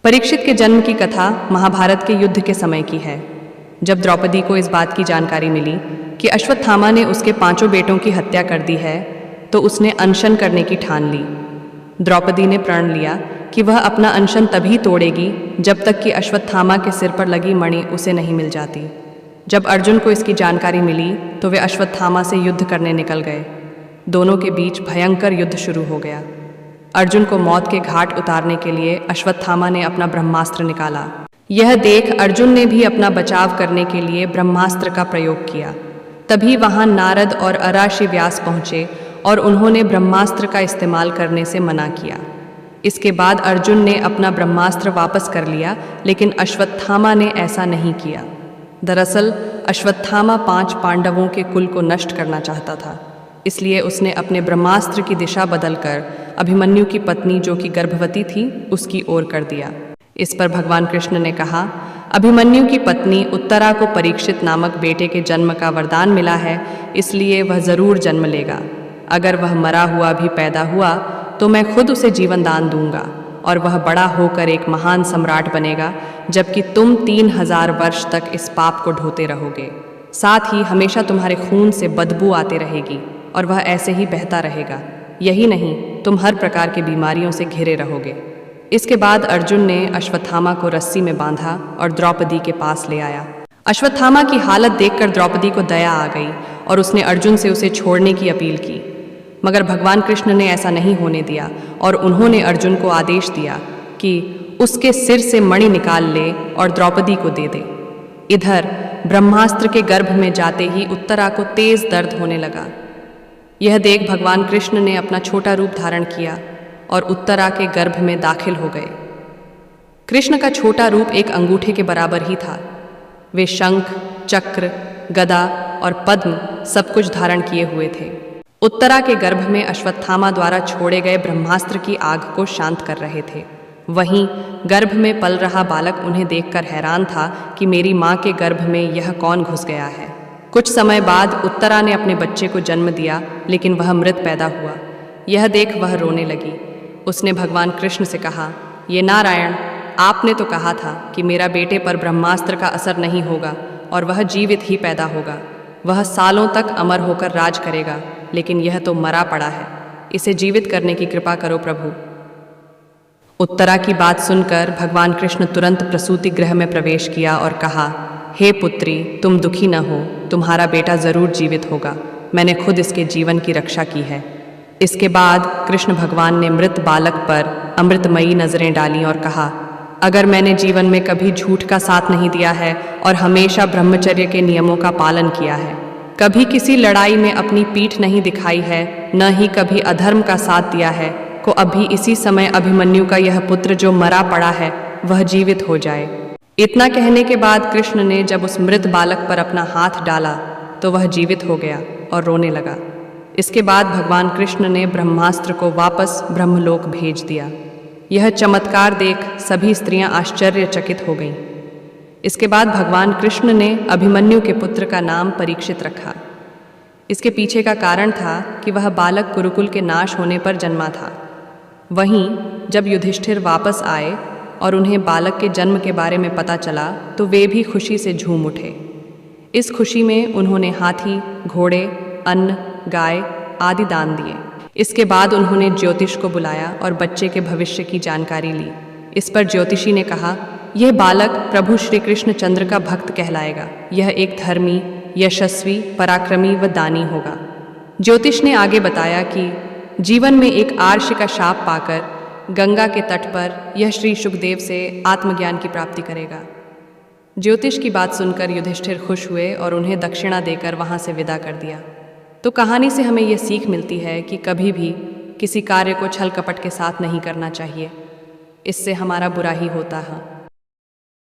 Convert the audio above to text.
परीक्षित के जन्म की कथा महाभारत के युद्ध के समय की है। जब द्रौपदी को इस बात की जानकारी मिली कि अश्वत्थामा ने उसके 5 बेटों की हत्या कर दी है, तो उसने अनशन करने की ठान ली। द्रौपदी ने प्रण लिया कि वह अपना अनशन तभी तोड़ेगी जब तक कि अश्वत्थामा के सिर पर लगी मणि उसे नहीं मिल जाती। जब अर्जुन को इसकी जानकारी मिली तो वे अश्वत्थामा से युद्ध करने निकल गए। दोनों के बीच भयंकर युद्ध शुरू हो गया। अर्जुन को मौत के घाट उतारने के लिए अश्वत्थामा ने अपना ब्रह्मास्त्र निकाला। यह देख अर्जुन ने भी अपना बचाव करने के लिए ब्रह्मास्त्र का प्रयोग किया। तभी वहां नारद और अराशी व्यास पहुंचे और उन्होंने ब्रह्मास्त्र का इस्तेमाल करने से मना किया। इसके बाद अर्जुन ने अपना ब्रह्मास्त्र वापस कर लिया, लेकिन अश्वत्थामा ने ऐसा नहीं किया। दरअसल अश्वत्थामा 5 पांडवों के कुल को नष्ट करना चाहता था, इसलिए उसने अपने ब्रह्मास्त्र की दिशा बदलकर अभिमन्यु की पत्नी, जो कि गर्भवती थी, उसकी ओर कर दिया। इस पर भगवान कृष्ण ने कहा, अभिमन्यु की पत्नी उत्तरा को परीक्षित नामक बेटे के जन्म का वरदान मिला है, इसलिए वह जरूर जन्म लेगा। अगर वह मरा हुआ भी पैदा हुआ तो मैं खुद उसे जीवन दान दूंगा और वह बड़ा होकर एक महान सम्राट बनेगा, जबकि तुम 3000 वर्ष तक इस पाप को ढोते रहोगे। साथ ही हमेशा तुम्हारे खून से बदबू आते रहेगी और वह ऐसे ही बहता रहेगा। यही नहीं, तुम हर प्रकार की बीमारियों से घिरे रहोगे। इसके बाद अर्जुन ने अश्वत्थामा को रस्सी में बांधा और द्रौपदी के पास ले आया। अश्वत्थामा की हालत देखकर द्रौपदी को दया आ गई और उसने अर्जुन से उसे छोड़ने की अपील की, मगर भगवान कृष्ण ने ऐसा नहीं होने दिया और उन्होंने अर्जुन को आदेश दिया कि उसके सिर से मणि निकाल ले और द्रौपदी को दे दे। इधर ब्रह्मास्त्र के गर्भ में जाते ही उत्तरा को तेज दर्द होने लगा। यह देख भगवान कृष्ण ने अपना छोटा रूप धारण किया और उत्तरा के गर्भ में दाखिल हो गए। कृष्ण का छोटा रूप एक अंगूठे के बराबर ही था। वे शंख, चक्र, गदा और पद्म सब कुछ धारण किए हुए थे। उत्तरा के गर्भ में अश्वत्थामा द्वारा छोड़े गए ब्रह्मास्त्र की आग को शांत कर रहे थे। वहीं गर्भ में पल रहा बालक उन्हें देखकर हैरान था कि मेरी माँ के गर्भ में यह कौन घुस गया है। कुछ समय बाद उत्तरा ने अपने बच्चे को जन्म दिया, लेकिन वह मृत पैदा हुआ। यह देख वह रोने लगी। उसने भगवान कृष्ण से कहा, ये नारायण, आपने तो कहा था कि मेरा बेटे पर ब्रह्मास्त्र का असर नहीं होगा और वह जीवित ही पैदा होगा। वह सालों तक अमर होकर राज करेगा, लेकिन यह तो मरा पड़ा है। इसे जीवित करने की कृपा करो प्रभु। उत्तरा की बात सुनकर भगवान कृष्ण तुरंत प्रसूति गृह में प्रवेश किया और कहा, हे पुत्री, तुम दुखी न हो, तुम्हारा बेटा जरूर जीवित होगा। मैंने खुद इसके जीवन की रक्षा की है। इसके बाद कृष्ण भगवान ने मृत बालक पर अमृतमयी नजरें डाली और कहा, अगर मैंने जीवन में कभी झूठ का साथ नहीं दिया है और हमेशा ब्रह्मचर्य के नियमों का पालन किया है, कभी किसी लड़ाई में अपनी पीठ नहीं दिखाई है, न ही कभी अधर्म का साथ दिया है, को अभी इसी समय अभिमन्यु का यह पुत्र जो मरा पड़ा है वह जीवित हो जाए। इतना कहने के बाद कृष्ण ने जब उस मृत बालक पर अपना हाथ डाला तो वह जीवित हो गया और रोने लगा। इसके बाद भगवान कृष्ण ने ब्रह्मास्त्र को वापस ब्रह्मलोक भेज दिया। यह चमत्कार देख सभी स्त्रियां आश्चर्यचकित हो गईं। इसके बाद भगवान कृष्ण ने अभिमन्यु के पुत्र का नाम परीक्षित रखा। इसके पीछे का कारण था कि वह बालक कुरुकुल के नाश होने पर जन्मा था। वहीं जब युधिष्ठिर वापस आए और उन्हें बालक के जन्म के बारे में पता चला तो वे भी खुशी से झूम उठे। इस खुशी में उन्होंने हाथी, घोड़े, अन्न, गाय आदि दान दिए। इसके बाद उन्होंने ज्योतिष को बुलाया और बच्चे के भविष्य की जानकारी ली। इस पर ज्योतिषी ने कहा, यह बालक प्रभु श्री कृष्ण चंद्र का भक्त कहलाएगा। यह एक धर्मी, यशस्वी, पराक्रमी व दानी होगा। ज्योतिष ने आगे बताया कि जीवन में एक आर्ष का शाप पाकर गंगा के तट पर यह श्री शुकदेव से आत्मज्ञान की प्राप्ति करेगा। ज्योतिष की बात सुनकर युधिष्ठिर खुश हुए और उन्हें दक्षिणा देकर वहां से विदा कर दिया। तो कहानी से हमें यह सीख मिलती है कि कभी भी किसी कार्य को छल कपट के साथ नहीं करना चाहिए। इससे हमारा बुरा ही होता है।